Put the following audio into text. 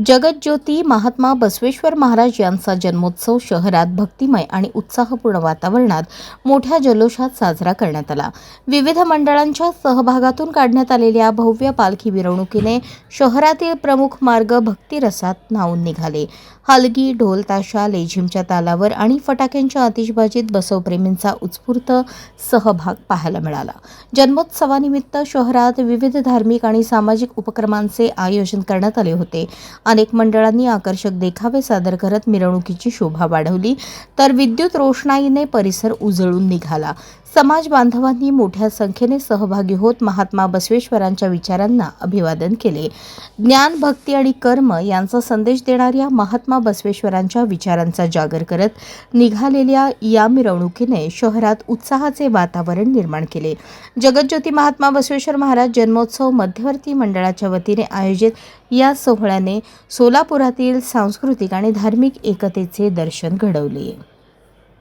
जगज्योती महात्मा बसवेश्वर महाराज यांचा जन्मोत्सव शहरात भक्तिमय आणि उत्साहपूर्ण वातावरणात मोठ्या जल्लोषात साजरा करण्यात आला। विविध मंडळांच्या सहभागातून काढण्यात आलेल्या भव्य पालखी मिरवणुकीने शहरातील प्रमुख मार्ग भक्तिरसात न्हाऊन निघाले। हलगी, ढोल ताशा, लेझिमच्या तालावर आणि फटाक्यांच्या आतिषबाजीत बसवप्रेमींचा उत्स्फूर्त सहभाग पाहायला मिळाला। जन्मोत्सवानिमित्त शहरात विविध धार्मिक आणि सामाजिक उपक्रमांचे आयोजन करण्यात आले होते। अनेक मंडळांनी आकर्षक देखावे सादर करत मिरवणुकीची शोभा वाढवली, तर विद्युत रोषणाईने परिसर उजळून निघाला। समाज बांधवांनी मोठ्या संख्येने सहभागी होत महात्मा बसवेश्वरांच्या विचारांना अभिवादन केले। ज्ञान, भक्ती आणि कर्म यांचा संदेश देणाऱ्या महात्मा बसवेश्वरांच्या विचारांचा जागर करत निघालेल्या या मिरवणुकीने शहरात उत्साहाचे वातावरण निर्माण केले। जगज्योती महात्मा बसवेश्वर महाराज जन्मोत्सव मध्यवर्ती मंडळाच्या वतीने आयोजित या सोहळ्याने सोलापुरातील सांस्कृतिक आणि धार्मिक एकतेचे दर्शन घडवले।